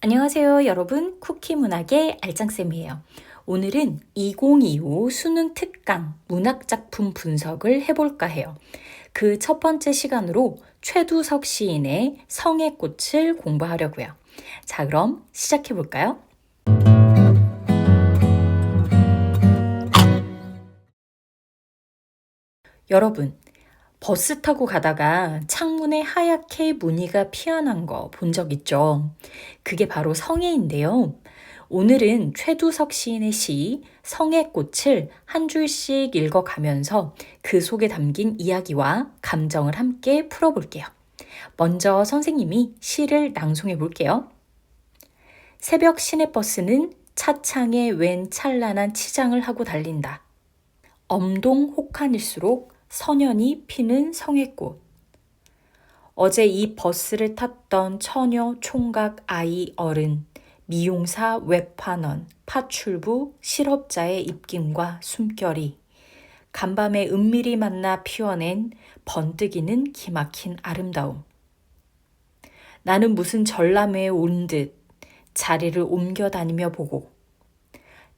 안녕하세요, 여러분. 쿠키 문학의 알짱쌤이에요. 오늘은 2025 수능 특강 문학작품 분석을 해볼까 해요. 그 첫 번째 시간으로 최두석 시인의 성의 꽃을 공부하려고요. 자, 그럼 시작해볼까요? 여러분, 버스 타고 가다가 창문에 하얗게 무늬가 피어난 거 본 적 있죠? 그게 바로 성애인데요. 오늘은 최두석 시인의 시 성의 꽃을 한 줄씩 읽어가면서 그 속에 담긴 이야기와 감정을 함께 풀어볼게요. 먼저 선생님이 시를 낭송해 볼게요. 새벽 시내버스는 차창에 웬 찬란한 치장을 하고 달린다. 엄동 혹한일수록 선연이 피는 성의꽃. 어제 이 버스를 탔던 처녀, 총각, 아이, 어른, 미용사, 외판원, 파출부, 실업자의 입김과 숨결이 간밤에 은밀히 만나 피워낸 번뜩이는 기막힌 아름다움. 나는 무슨 전람회에 온 듯 자리를 옮겨 다니며 보고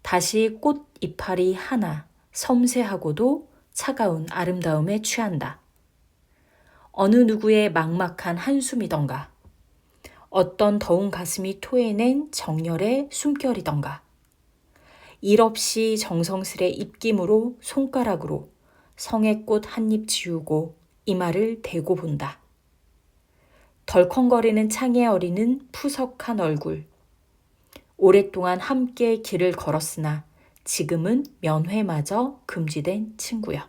다시 꽃 이파리 하나 섬세하고도 차가운 아름다움에 취한다. 어느 누구의 막막한 한숨이던가, 어떤 더운 가슴이 토해낸 정열의 숨결이던가, 일 없이 정성스레 입김으로 손가락으로 성의 꽃 한 입 지우고 이마를 대고 본다. 덜컹거리는 창에 어리는 푸석한 얼굴. 오랫동안 함께 길을 걸었으나 지금은 면회마저 금지된 친구야.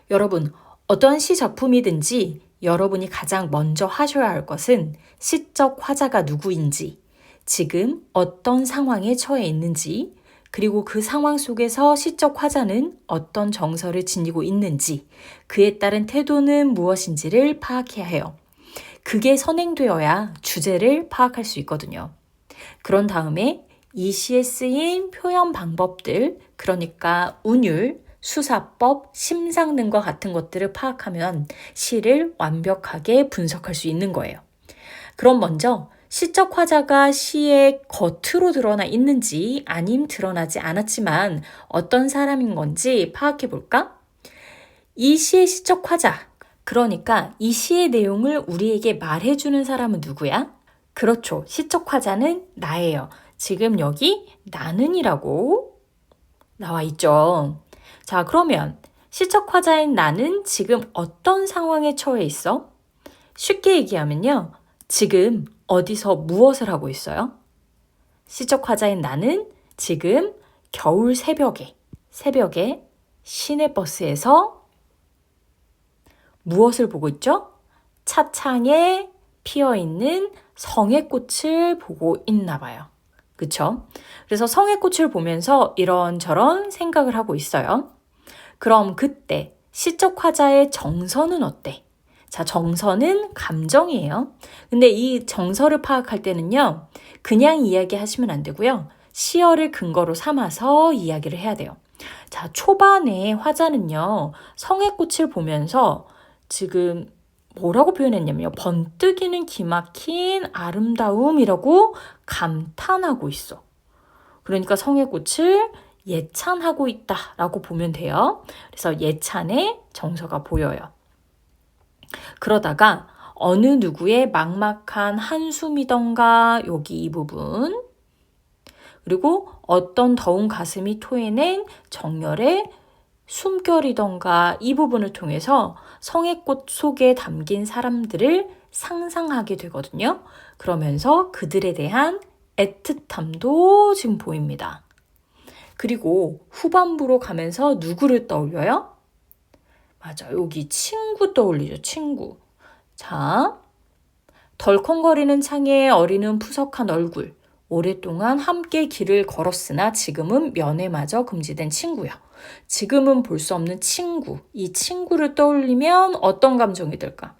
여러분, 어떠한 시 작품이든지 여러분이 가장 먼저 하셔야 할 것은 시적 화자가 누구인지, 지금 어떤 상황에 처해 있는지, 그리고 그 상황 속에서 시적 화자는 어떤 정서를 지니고 있는지, 그에 따른 태도는 무엇인지를 파악해야 해요. 그게 선행되어야 주제를 파악할 수 있거든요. 그런 다음에 이 시에 쓰인 표현 방법들, 그러니까 운율, 수사법, 심상능과 같은 것들을 파악하면 시를 완벽하게 분석할 수 있는 거예요. 그럼 먼저 시적 화자가 시의 겉으로 드러나 있는지 아님 드러나지 않았지만 어떤 사람인 건지 파악해 볼까? 이 시의 시적 화자, 그러니까 이 시의 내용을 우리에게 말해주는 사람은 누구야? 그렇죠. 시적 화자는 나예요. 지금 여기 나는이라고 나와 있죠. 자, 그러면 시적 화자인 나는 지금 어떤 상황에 처해 있어? 쉽게 얘기하면요. 지금 어디서 무엇을 하고 있어요? 시적 화자인 나는 지금 겨울 새벽에 시내버스에서 무엇을 보고 있죠? 차창에 피어있는 성의꽃을 보고 있나 봐요. 그쵸? 그래서 성의꽃을 보면서 이런저런 생각을 하고 있어요. 그럼 그때 시적 화자의 정서는 어때? 자, 정서는 감정이에요. 근데 이 정서를 파악할 때는요, 그냥 이야기하시면 안 되고요. 시어를 근거로 삼아서 이야기를 해야 돼요. 자, 초반에 화자는요, 성의꽃을 보면서 지금 뭐라고 표현했냐면요. 번뜩이는 기막힌 아름다움이라고 감탄하고 있어. 그러니까 성의 꽃을 예찬하고 있다라고 보면 돼요. 그래서 예찬의 정서가 보여요. 그러다가 어느 누구의 막막한 한숨이던가 여기 이 부분, 그리고 어떤 더운 가슴이 토해낸 정열의 숨결이던가 이 부분을 통해서 성의꽃 속에 담긴 사람들을 상상하게 되거든요. 그러면서 그들에 대한 애틋함도 지금 보입니다. 그리고 후반부로 가면서 누구를 떠올려요? 맞아, 여기 친구 떠올리죠, 친구. 자, 덜컹거리는 창에 어리는 푸석한 얼굴. 오랫동안 함께 길을 걸었으나 지금은 면회마저 금지된 친구야. 지금은 볼 수 없는 친구. 이 친구를 떠올리면 어떤 감정이 들까?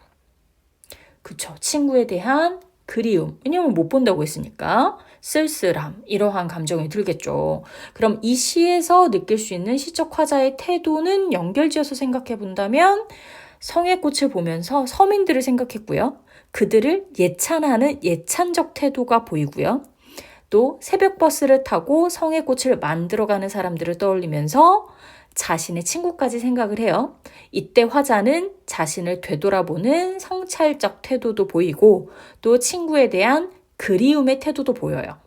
그쵸. 친구에 대한 그리움. 왜냐면 못 본다고 했으니까. 쓸쓸함. 이러한 감정이 들겠죠. 그럼 이 시에서 느낄 수 있는 시적 화자의 태도는 연결지어서 생각해 본다면 성의 꽃을 보면서 서민들을 생각했고요. 그들을 예찬하는 예찬적 태도가 보이고요. 또 새벽 버스를 타고 성해꽃을 만들어가는 사람들을 떠올리면서 자신의 친구까지 생각을 해요. 이때 화자는 자신을 되돌아보는 성찰적 태도도 보이고 또 친구에 대한 그리움의 태도도 보여요.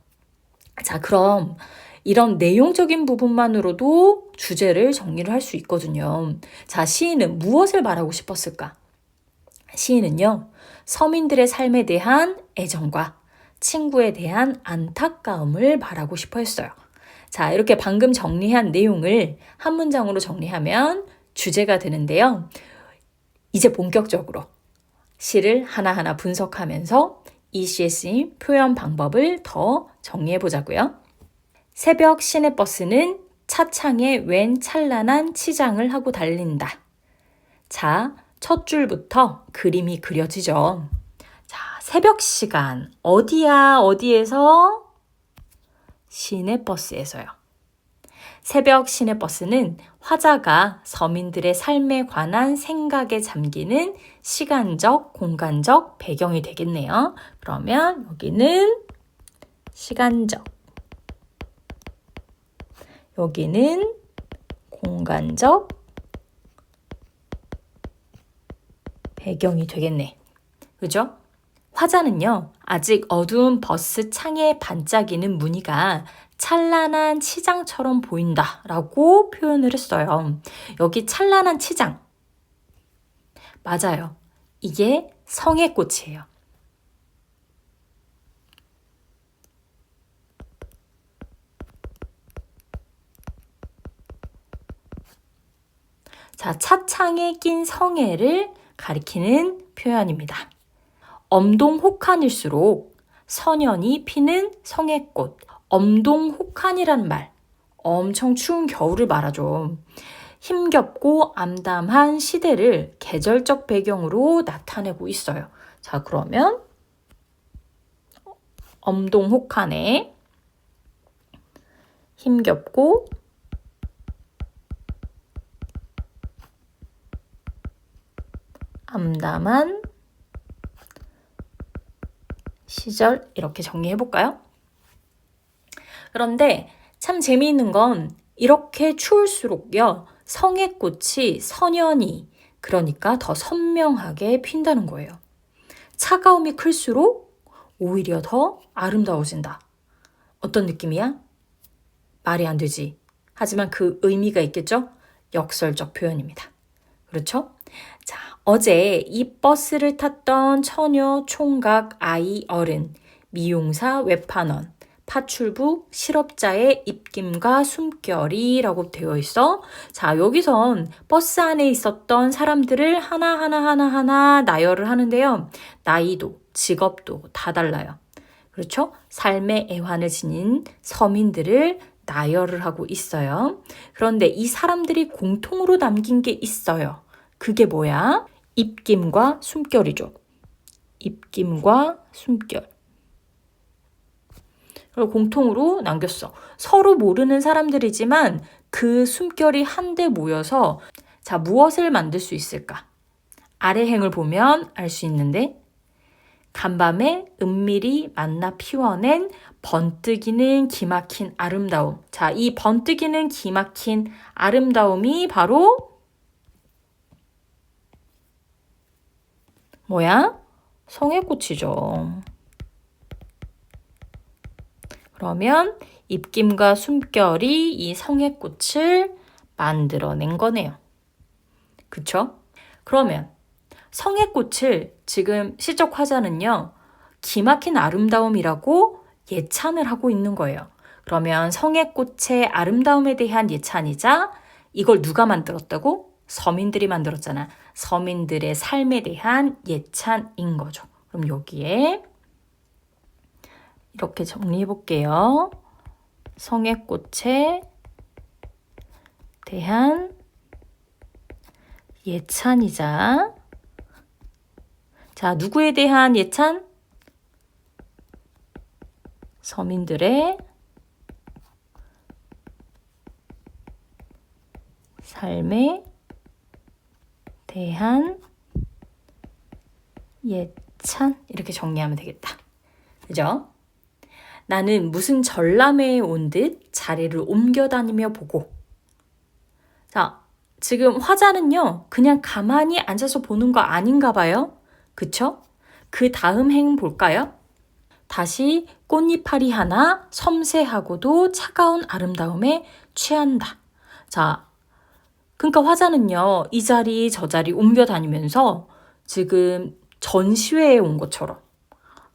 자, 그럼 이런 내용적인 부분만으로도 주제를 정리를 할 수 있거든요. 자, 시인은 무엇을 말하고 싶었을까? 시인은요, 서민들의 삶에 대한 애정과 친구에 대한 안타까움을 말하고 싶어 했어요. 자, 이렇게 방금 정리한 내용을 한 문장으로 정리하면 주제가 되는데요. 이제 본격적으로 시를 하나하나 분석하면서 이 시에 쓰인 표현 방법을 더 정리해 보자고요. 새벽 시내버스는 차창에 웬 찬란한 치장을 하고 달린다. 자, 첫 줄부터 그림이 그려지죠. 자, 새벽 시간 어디야? 어디에서? 시내버스에서요. 새벽 시내버스는 화자가 서민들의 삶에 관한 생각에 잠기는 시간적, 공간적 배경이 되겠네요. 그러면 여기는 시간적, 여기는 공간적 배경이 되겠네. 그죠? 화자는요, 아직 어두운 버스 창에 반짝이는 무늬가 찬란한 치장처럼 보인다 라고 표현을 했어요. 여기 찬란한 치장. 맞아요. 이게 성해꽃이에요. 자, 차창에 낀 성해를 가리키는 표현입니다. 엄동혹한일수록 선연이 피는 성해꽃. 엄동혹한이란 말, 엄청 추운 겨울을 말하죠. 힘겹고 암담한 시대를 계절적 배경으로 나타내고 있어요. 자, 그러면 엄동혹한의 힘겹고 암담한 시절 이렇게 정리해 볼까요? 그런데 참 재미있는 건 이렇게 추울수록요, 성해꽃이 선연히, 그러니까 더 선명하게 핀다는 거예요. 차가움이 클수록 오히려 더 아름다워진다. 어떤 느낌이야? 말이 안 되지. 하지만 그 의미가 있겠죠? 역설적 표현입니다. 그렇죠? 자, 어제 이 버스를 탔던 처녀, 총각, 아이, 어른, 미용사, 외판원, 파출부, 실업자의 입김과 숨결이라고 되어 있어. 자, 여기선 버스 안에 있었던 사람들을 하나하나 나열을 하는데요. 나이도, 직업도 다 달라요. 그렇죠? 삶의 애환을 지닌 서민들을 나열을 하고 있어요. 그런데 이 사람들이 공통으로 남긴 게 있어요. 그게 뭐야? 입김과 숨결이죠. 입김과 숨결. 그걸 공통으로 남겼어. 서로 모르는 사람들이지만 그 숨결이 한데 모여서 자, 무엇을 만들 수 있을까? 아래 행을 보면 알 수 있는데 간밤에 은밀히 만나 피워낸 번뜩이는 기막힌 아름다움. 자, 이 번뜩이는 기막힌 아름다움이 바로 뭐야? 성해꽃이죠. 그러면 입김과 숨결이 이 성해꽃을 만들어낸 거네요. 그쵸? 그러면 성해꽃을 지금 시적 화자는요, 기막힌 아름다움이라고 예찬을 하고 있는 거예요. 그러면 성해꽃의 아름다움에 대한 예찬이자 이걸 누가 만들었다고? 서민들이 만들었잖아. 서민들의 삶에 대한 예찬인 거죠. 그럼 여기에 이렇게 정리해 볼게요. 성해꽃에 대한 예찬이자, 자, 누구에 대한 예찬? 서민들의 삶에 대한 예찬, 이렇게 정리하면 되겠다. 그죠? 나는 무슨 전람회에 온 듯 자리를 옮겨 다니며 보고. 자, 지금 화자는요, 그냥 가만히 앉아서 보는 거 아닌가 봐요. 그쵸? 그 다음 행 볼까요? 다시 꽃잎파리 하나 섬세하고도 차가운 아름다움에 취한다. 자, 그러니까 화자는요, 이 자리 저 자리 옮겨 다니면서 지금 전시회에 온 것처럼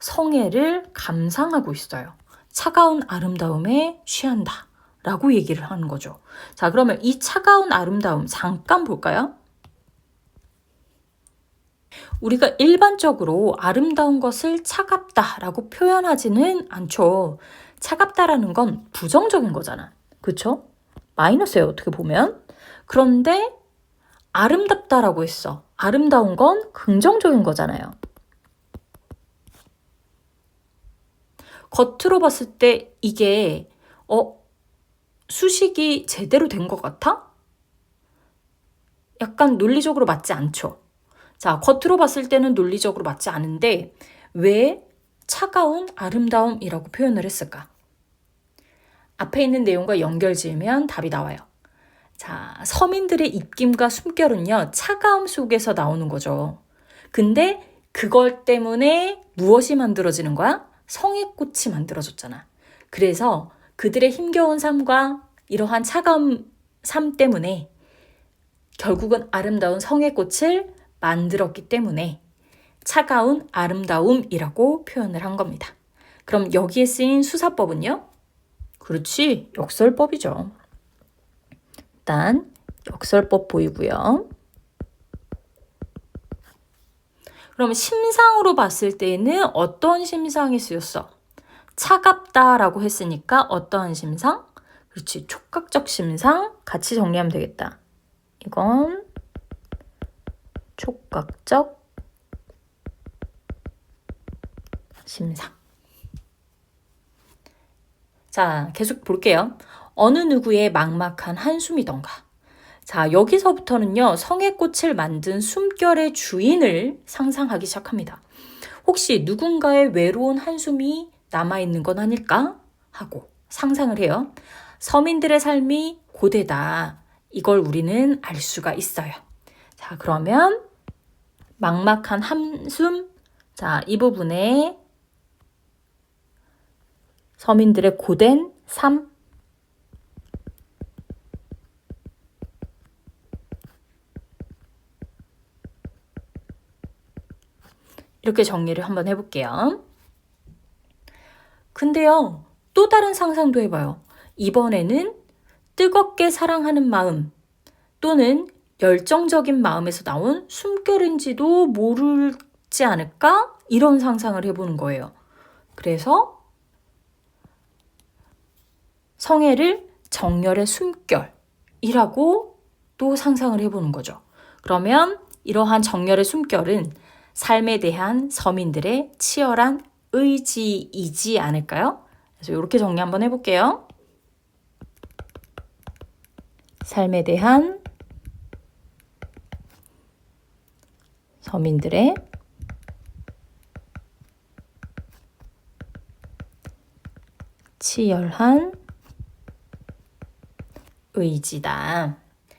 성애를 감상하고 있어요. 차가운 아름다움에 취한다 라고 얘기를 하는 거죠. 자, 그러면 이 차가운 아름다움 잠깐 볼까요? 우리가 일반적으로 아름다운 것을 차갑다라고 표현하지는 않죠. 차갑다라는 건 부정적인 거잖아. 그쵸? 마이너스예요, 어떻게 보면. 그런데 아름답다라고 했어. 아름다운 건 긍정적인 거잖아요. 겉으로 봤을 때 이게 수식이 제대로 된 것 같아? 약간 논리적으로 맞지 않죠. 자, 겉으로 봤을 때는 논리적으로 맞지 않은데 왜 차가운 아름다움이라고 표현을 했을까? 앞에 있는 내용과 연결 지으면 답이 나와요. 자, 서민들의 입김과 숨결은요, 차가움 속에서 나오는 거죠. 근데 그걸 때문에 무엇이 만들어지는 거야? 성의꽃이 만들어졌잖아. 그래서 그들의 힘겨운 삶과 이러한 차가운 삶 때문에 결국은 아름다운 성의꽃을 만들었기 때문에 차가운 아름다움이라고 표현을 한 겁니다. 그럼 여기에 쓰인 수사법은요? 그렇지, 역설법이죠. 일단 역설법 보이고요. 그럼 심상으로 봤을 때는 어떤 심상이 쓰였어? 차갑다라고 했으니까 어떠한 심상? 그렇지, 촉각적 심상. 같이 정리하면 되겠다. 이건 촉각적 심상. 자, 계속 볼게요. 어느 누구의 막막한 한숨이던가. 자, 여기서부터는요, 성의꽃을 만든 숨결의 주인을 상상하기 시작합니다. 혹시 누군가의 외로운 한숨이 남아있는 건 아닐까? 하고 상상을 해요. 서민들의 삶이 고되다. 이걸 우리는 알 수가 있어요. 자, 그러면 막막한 한숨. 자, 이 부분에 서민들의 고된 삶. 이렇게 정리를 한번 해볼게요. 근데요, 또 다른 상상도 해봐요. 이번에는 뜨겁게 사랑하는 마음 또는 열정적인 마음에서 나온 숨결인지도 모르지 않을까? 이런 상상을 해보는 거예요. 그래서 성애를 정열의 숨결이라고 또 상상을 해보는 거죠. 그러면 이러한 정열의 숨결은 삶에 대한 서민들의 치열한 의지이지 않을까요? 그래서 이렇게 정리 한번 해볼게요. 삶에 대한 서민들의 치열한 의지다.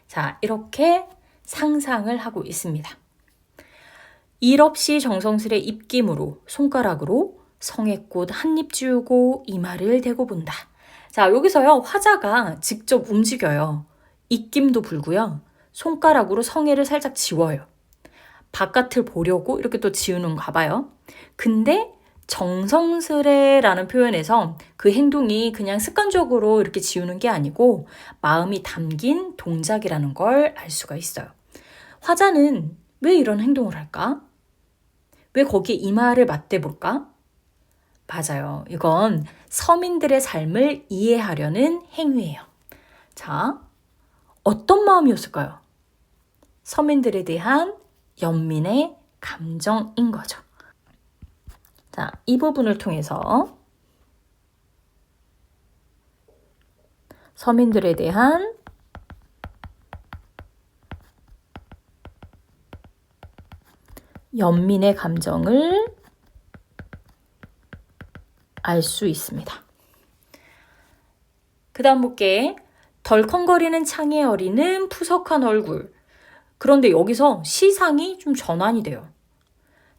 자, 이렇게 상상을 하고 있습니다. 일 없이 정성스레 입김으로 손가락으로 성의꽃 한 입 지우고 이마를 대고 본다. 자, 여기서요, 화자가 직접 움직여요. 입김도 불고요. 손가락으로 성의를 살짝 지워요. 바깥을 보려고 이렇게 또 지우는가 봐요. 근데 정성스레라는 표현에서 그 행동이 그냥 습관적으로 이렇게 지우는 게 아니고 마음이 담긴 동작이라는 걸 알 수가 있어요. 화자는 왜 이런 행동을 할까? 왜 거기에 이마를 맞대볼까? 맞아요. 이건 서민들의 삶을 이해하려는 행위예요. 자, 어떤 마음이었을까요? 서민들에 대한 연민의 감정인 거죠. 자, 이 부분을 통해서 서민들에 대한 연민의 감정을 알 수 있습니다. 그 다음 볼게. 덜컹거리는 창에 어리는 푸석한 얼굴. 그런데 여기서 시상이 좀 전환이 돼요.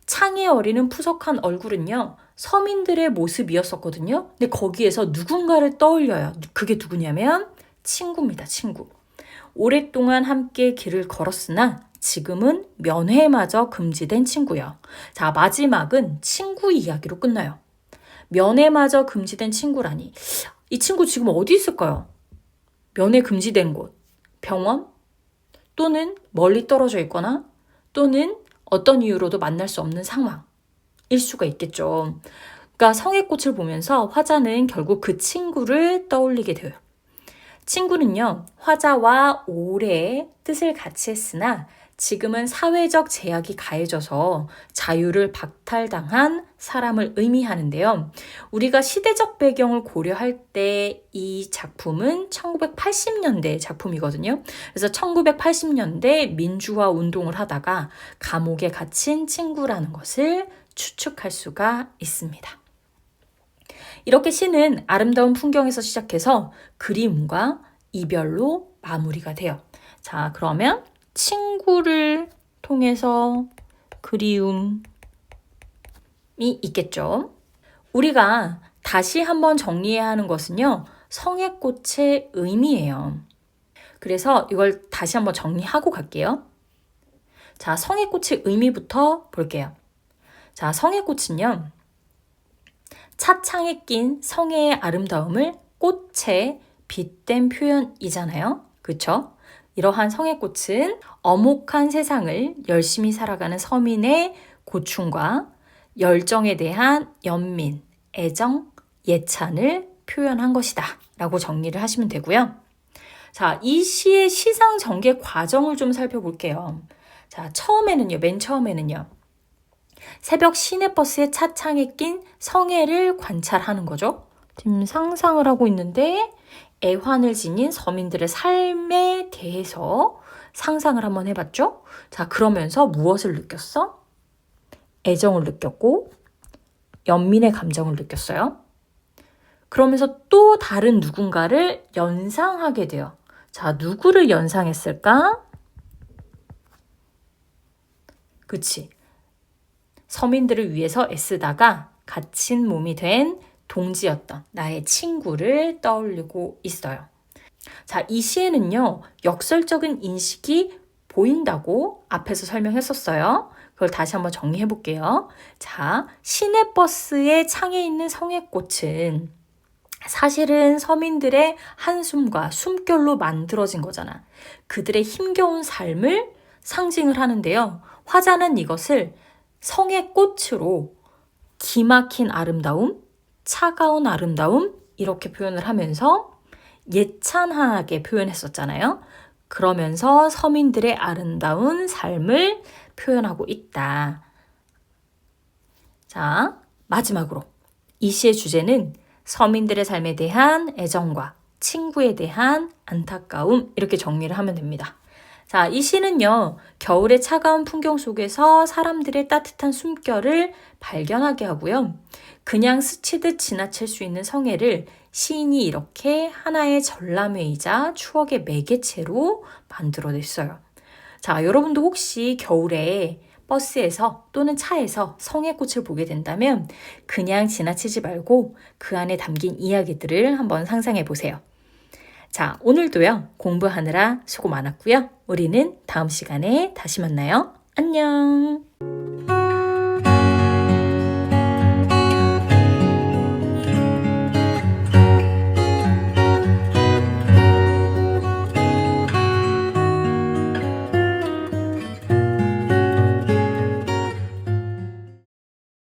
창에 어리는 푸석한 얼굴은요, 서민들의 모습이었었거든요. 근데 거기에서 누군가를 떠올려요. 그게 누구냐면 친구입니다, 친구. 오랫동안 함께 길을 걸었으나 지금은 면회마저 금지된 친구요. 자, 마지막은 친구 이야기로 끝나요. 면회마저 금지된 친구라니. 이 친구 지금 어디 있을까요? 면회 금지된 곳, 병원, 또는 멀리 떨어져 있거나, 또는 어떤 이유로도 만날 수 없는 상황일 수가 있겠죠. 그러니까 성의꽃을 보면서 화자는 결국 그 친구를 떠올리게 돼요. 친구는요, 화자와 오래 뜻을 같이 했으나 지금은 사회적 제약이 가해져서 자유를 박탈당한 사람을 의미하는데요. 우리가 시대적 배경을 고려할 때 이 작품은 1980년대 작품이거든요. 그래서 1980년대 민주화 운동을 하다가 감옥에 갇힌 친구라는 것을 추측할 수가 있습니다. 이렇게 시는 아름다운 풍경에서 시작해서 그리움과 이별로 마무리가 돼요. 자, 그러면 친구를 통해서 그리움이 있겠죠. 우리가 다시 한번 정리해야 하는 것은요, 성의꽃의 의미예요. 그래서 이걸 다시 한번 정리하고 갈게요. 자, 성의꽃의 의미부터 볼게요. 자, 성의꽃은요, 차창에 낀 성애의 아름다움을 꽃에 빗댄 표현이잖아요. 그렇죠? 이러한 성애꽃은 어목한 세상을 열심히 살아가는 서민의 고충과 열정에 대한 연민, 애정, 예찬을 표현한 것이다 라고 정리를 하시면 되고요. 자, 이 시의 시상 전개 과정을 좀 살펴볼게요. 자, 맨 처음에는요. 새벽 시내버스의 차창에 낀 성애를 관찰하는 거죠. 지금 상상을 하고 있는데 애환을 지닌 서민들의 삶에 대해서 상상을 한번 해봤죠. 자, 그러면서 무엇을 느꼈어? 애정을 느꼈고 연민의 감정을 느꼈어요. 그러면서 또 다른 누군가를 연상하게 돼요. 자, 누구를 연상했을까? 그치. 서민들을 위해서 애쓰다가 갇힌 몸이 된 동지였던 나의 친구를 떠올리고 있어요. 자, 이 시에는요, 역설적인 인식이 보인다고 앞에서 설명했었어요. 그걸 다시 한번 정리해 볼게요. 자, 시내버스의 창에 있는 성애꽃은 사실은 서민들의 한숨과 숨결로 만들어진 거잖아. 그들의 힘겨운 삶을 상징을 하는데요. 화자는 이것을 성의 꽃으로 기막힌 아름다움, 차가운 아름다움 이렇게 표현을 하면서 예찬하게 표현했었잖아요. 그러면서 서민들의 아름다운 삶을 표현하고 있다. 자, 마지막으로 이 시의 주제는 서민들의 삶에 대한 애정과 친구에 대한 안타까움 이렇게 정리를 하면 됩니다. 자, 이 시는요, 겨울의 차가운 풍경 속에서 사람들의 따뜻한 숨결을 발견하게 하고요. 그냥 스치듯 지나칠 수 있는 성애를 시인이 이렇게 하나의 전람회이자 추억의 매개체로 만들어냈어요. 자, 여러분도 혹시 겨울에 버스에서 또는 차에서 성애꽃을 보게 된다면 그냥 지나치지 말고 그 안에 담긴 이야기들을 한번 상상해 보세요. 자, 오늘도요, 공부하느라 수고 많았고요. 우리는 다음 시간에 다시 만나요. 안녕!